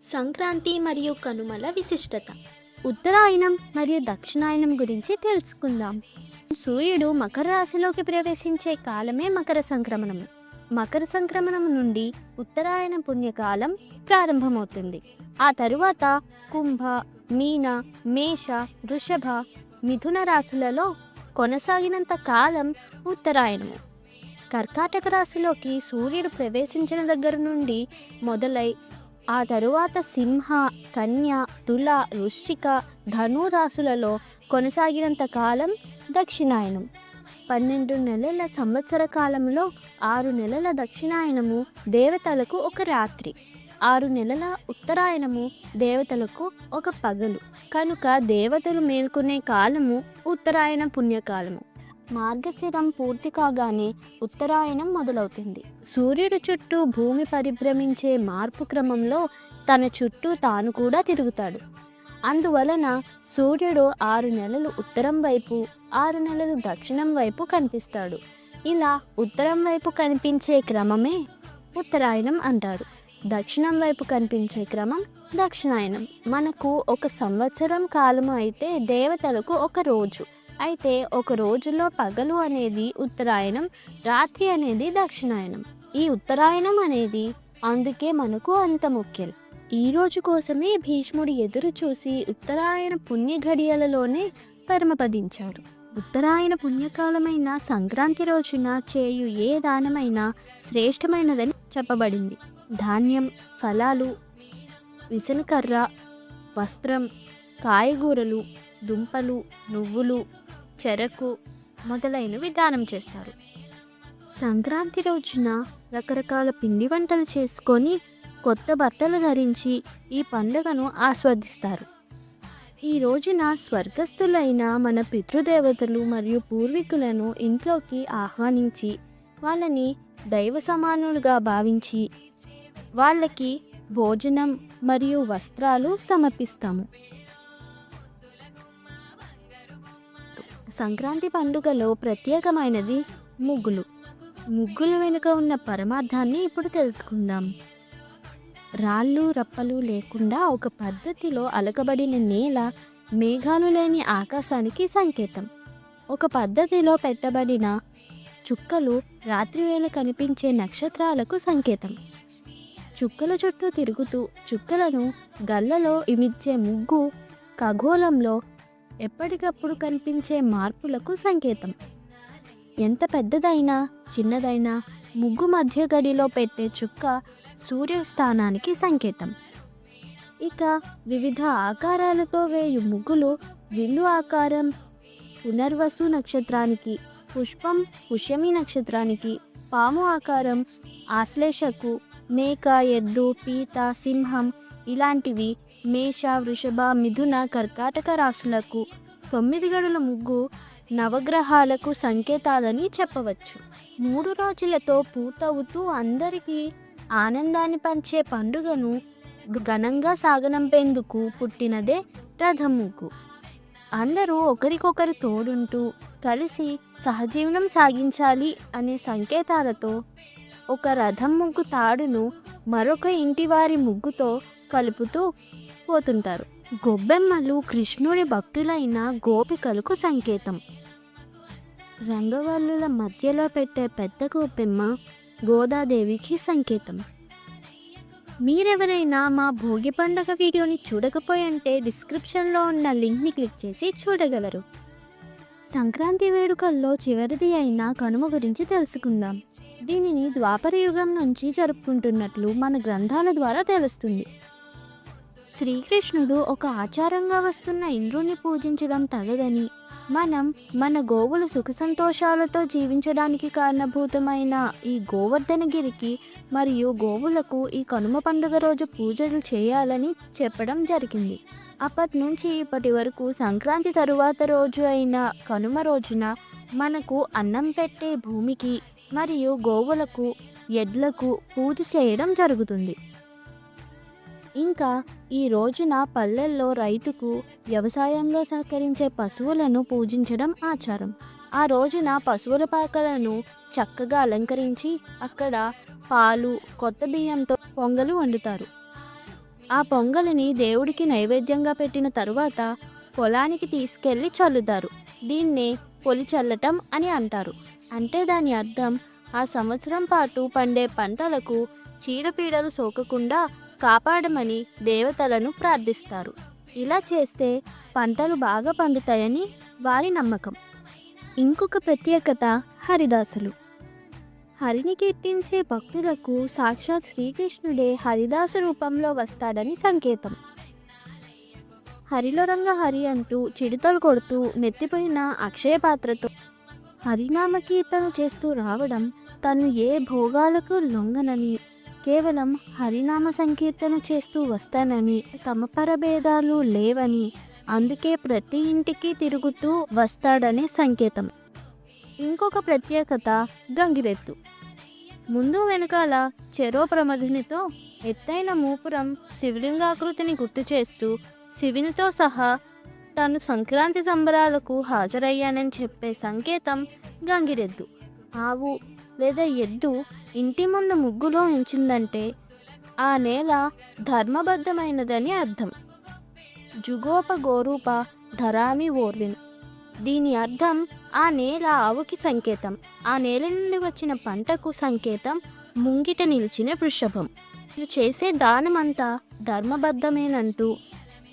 సంక్రాంతి మరియు కనుమల విశిష్టత. ఉత్తరాయణం మరియు దక్షిణాయనం గురించి తెలుసుకుందాం. సూర్యుడు మకర రాశిలోకి ప్రవేశించే కాలమే మకర సంక్రమణం. మకర సంక్రమణం నుండి ఉత్తరాయణ పుణ్యకాలం ప్రారంభమవుతుంది. ఆ తరువాత కుంభ, మీన, మేష, వృషభ, మిథున రాశులలో కొనసాగినంత కాలం ఉత్తరాయణము. కర్కాటక రాశిలోకి సూర్యుడు ప్రవేశించిన దగ్గర నుండి మొదలై ఆ తరువాత సింహ, కన్య, తుల, వృశ్చిక, ధను రాశులలో కొనసాగినంత కాలం దక్షిణాయనం. 12 నెలల సంవత్సర కాలంలో 6 నెలల దక్షిణాయనము దేవతలకు ఒక రాత్రి, 6 నెలల ఉత్తరాయణము దేవతలకు ఒక పగలు. కనుక దేవతలు మేల్కొనే కాలము ఉత్తరాయణ పుణ్యకాలము. మార్గశిరం పూర్తి కాగానే ఉత్తరాయణం మొదలవుతుంది. సూర్యుడు చుట్టూ భూమి పరిభ్రమించే మార్పు క్రమంలో తన చుట్టూ తాను కూడా తిరుగుతాడు. అందువలన సూర్యుడు 6 నెలలు ఉత్తరం వైపు, 6 నెలలు దక్షిణం వైపు కనిపిస్తాడు. ఇలా ఉత్తరం వైపు కనిపించే క్రమమే ఉత్తరాయణం అంటారు. దక్షిణం వైపు కనిపించే క్రమం దక్షిణాయనం. మనకు ఒక సంవత్సరం కాలము అయితే దేవతలకు ఒక రోజు. అయితే ఒక రోజులో పగలు అనేది ఉత్తరాయణం, రాత్రి అనేది దక్షిణాయనం. ఈ ఉత్తరాయణం అనేది అందుకే మనకు అంత ముఖ్యం. ఈ రోజు కోసమే భీష్ముడు ఎదురు చూసి ఉత్తరాయణ పుణ్య ఘడియలలోనే పరమపదించాడు. ఉత్తరాయణ పుణ్యకాలమైన సంక్రాంతి రోజున చేయు ఏ దానమైనా శ్రేష్టమైనదని చెప్పబడింది. ధాన్యం, ఫలాలు, విసనకర్ర, వస్త్రం, కాయగూరలు, దుంపలు, నువ్వులు, చెరకు మొదలైనవి దానం చేస్తారు. సంక్రాంతి రోజున రకరకాల పిండి వంటలు చేసుకొని కొత్త బట్టలు ధరించి ఈ పండుగను ఆస్వాదిస్తారు. ఈ రోజున స్వర్గస్థులైన మన పితృదేవతలు మరియు పూర్వీకులను ఇంట్లోకి ఆహ్వానించి వాళ్ళని దైవ సమానులుగా భావించి వాళ్ళకి భోజనం మరియు వస్త్రాలు సమర్పిస్తాము. సంక్రాంతి పండుగలో ప్రత్యేకమైనది ముగ్గులు. ముగ్గుల వెనుక ఉన్న పరమార్థాన్ని ఇప్పుడు తెలుసుకుందాం. రాళ్ళు రప్పలు లేకుండా ఒక పద్ధతిలో అలకబడిన నేల మేఘాలు లేని ఆకాశానికి సంకేతం. ఒక పద్ధతిలో పెట్టబడిన చుక్కలు రాత్రివేళ కనిపించే నక్షత్రాలకు సంకేతం. చుక్కల చుట్టూ తిరుగుతూ చుక్కలను గల్లలో ఇమిడ్చే ముగ్గు ఖగోళంలో ఎప్పటికప్పుడు కనిపించే మార్పులకు సంకేతం. ఎంత పెద్దదైనా చిన్నదైనా ముగ్గు మధ్య గడిలో పెట్టే చుక్క సూర్యస్థానానికి సంకేతం. ఇక వివిధ ఆకారాలతో వేయు ముగ్గులు విల్లు ఆకారం పునర్వసు నక్షత్రానికి, పుష్పం పుష్యమి నక్షత్రానికి, పాము ఆకారం ఆశ్లేషకు, మేక, ఎద్దు, పీత, సింహం ఇలాంటివి మేష, వృషభ, మిథున, కర్కాటక రాశులకు 9 గడుల ముగ్గు నవగ్రహాలకు సంకేతాలని చెప్పవచ్చు. 3 రోజులతో పూర్తవుతూ అందరికీ ఆనందాన్ని పంచే పండుగను ఘనంగా సాగనంపేందుకు పుట్టినదే రథం ముగ్గు. అందరూ ఒకరికొకరు తోడుంటూ కలిసి సహజీవనం సాగించాలి అనే సంకేతాలతో ఒక రథం ముగ్గు తాడును మరొక ఇంటి వారి ముగ్గుతో కలుపుతూ పోతుంటారు. గొబ్బెమ్మలు కృష్ణుడి భక్తులైన గోపికలకు సంకేతం. రంగవల్లుల మధ్యలో పెట్టే పెద్ద గొబ్బెమ్మ గోదాదేవికి సంకేతం. మీరెవరైనా మా భోగి పండుగ వీడియోని చూడకపోయంటే డిస్క్రిప్షన్లో ఉన్న లింక్ని క్లిక్ చేసి చూడగలరు. సంక్రాంతి వేడుకల్లో చివరిది అయిన కనుమ గురించి తెలుసుకుందాం. దీనిని ద్వాపర యుగం నుంచి జరుపుకుంటున్నట్లు మన గ్రంథాల ద్వారా తెలుస్తుంది. శ్రీకృష్ణుడు ఒక ఆచారంగా వస్తున్న ఇంద్రుని పూజించడం తగదని, మనం మన గోవులు సుఖ సంతోషాలతో జీవించడానికి కారణభూతమైన ఈ గోవర్ధనగిరికి మరియు గోవులకు ఈ కనుమ పండుగ రోజు పూజలు చేయాలని చెప్పడం జరిగింది. అప్పటి నుంచి ఇప్పటి వరకు సంక్రాంతి తరువాత రోజు అయిన కనుమ రోజున మనకు అన్నం పెట్టే భూమికి మరియు గోవులకు, ఎడ్లకు పూజ చేయడం జరుగుతుంది. ఇంకా ఈ రోజున పల్లెల్లో రైతుకు వ్యవసాయంలో సహకరించే పశువులను పూజించడం ఆచారం. ఆ రోజున పశువుల పాకలను చక్కగా అలంకరించి అక్కడ పాలు, కొత్త బియ్యంతో పొంగలు వండుతారు. ఆ పొంగలిని దేవుడికి నైవేద్యంగా పెట్టిన తరువాత పొలానికి తీసుకెళ్ళి చల్లుతారు. దీన్నే పొలి చల్లటం అని అంటారు. అంటే దాని అర్థం ఆ సంవత్సరం పాటు పండే పంటలకు చీడపీడలు సోకకుండా కాపాడమని దేవతలను ప్రార్థిస్తారు. ఇలా చేస్తే పంటలు బాగా పండుతాయని వారి నమ్మకం. ఇంకొక ప్రత్యేకత హరిదాసులు. హరిని కీర్తించే భక్తులకు సాక్షాత్ శ్రీకృష్ణుడే హరిదాస రూపంలో వస్తాడని సంకేతం. హరిలో రంగ హరి అంటూ చిడుతలు కొడుతూ నెత్తిపోయిన అక్షయ పాత్రతో హరినామ కీర్తన చేస్తూ రావడం, తను ఏ భోగాలకు లొంగనని కేవలం హరినామ సంకీర్తన చేస్తూ వస్తానని, తమ పరభేదాలు లేవని, అందుకే ప్రతి ఇంటికి తిరుగుతూ వస్తాడనే సంకేతం. ఇంకొక ప్రత్యేకత గంగిరెద్దు. ముందు వెనకాల చెరో ప్రమధునితో ఎత్తైన మూపురం శివలింగాకృతిని గుర్తు చేస్తూ శివునితో సహా తాను సంక్రాంతి సంబరాలకు హాజరయ్యానని చెప్పే సంకేతం గంగిరెద్దు. ఆవు లేదా ఎద్దు ఇంటి ముందు ముగ్గులో ఉంచిందంటే ఆ నేల ధర్మబద్ధమైనదని అర్థం. జుగోప గోరూప ధరామి ఓర్విన్. దీని అర్థం ఆ నేల ఆవుకి సంకేతం, ఆ నేల నుండి వచ్చిన పంటకు సంకేతం ముంగిట నిలిచిన వృషభం. మీరు చేసే దానమంతా ధర్మబద్ధమేనంటూ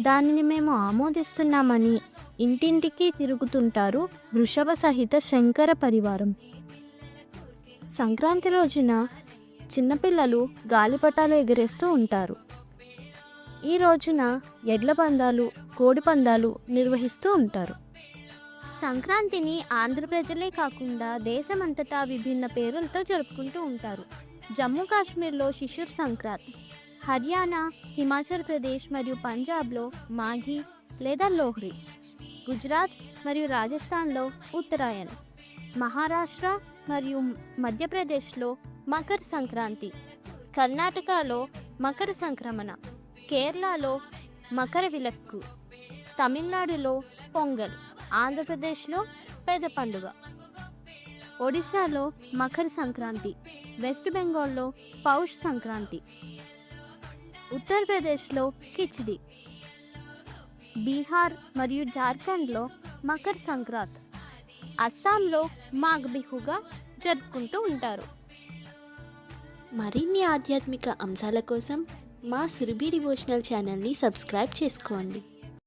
దానిని మేము ఆమోదిస్తున్నామని ఇంటింటికి తిరుగుతుంటారు వృషభ సహిత శంకర పరివారం. సంక్రాంతి రోజున చిన్నపిల్లలు గాలిపటాలు ఎగరేస్తూ ఉంటారు. ఈ రోజున ఎడ్ల పందాలు, కోడి పందాలు నిర్వహిస్తూ ఉంటారు. సంక్రాంతిని ఆంధ్ర ప్రజలే కాకుండా దేశమంతటా విభిన్న పేర్లతో జరుపుకుంటూ ఉంటారు. జమ్మూ కాశ్మీర్లో శిశుర్ సంక్రాంతి, హర్యానా, హిమాచల్ ప్రదేశ్ మరియు పంజాబ్లో మాఘీ లేదా లోహ్రీ, గుజరాత్ మరియు రాజస్థాన్లో ఉత్తరాయణ్, మహారాష్ట్ర మరియు మధ్యప్రదేశ్లో మకర సంక్రాంతి, కర్ణాటకలో మకర సంక్రమణ, కేరళలో మకర విలక్కు, తమిళనాడులో పొంగల్, ఆంధ్రప్రదేశ్లో పెద్ద పండుగ, ఒడిశాలో మకర సంక్రాంతి, వెస్ట్ బెంగాల్లో పౌష్ సంక్రాంతి, ఉత్తరప్రదేశ్లో కిచిడి, బీహార్ మరియు జార్ఖండ్లో మకర సంక్రాంతి, అస్సాంలో మాఘ్ బిహుగా జరుపుకుంటూ ఉంటారు. మరిన్ని ఆధ్యాత్మిక అంశాల కోసం మా సురభి డివోషనల్ ఛానల్ని సబ్స్క్రైబ్ చేసుకోండి.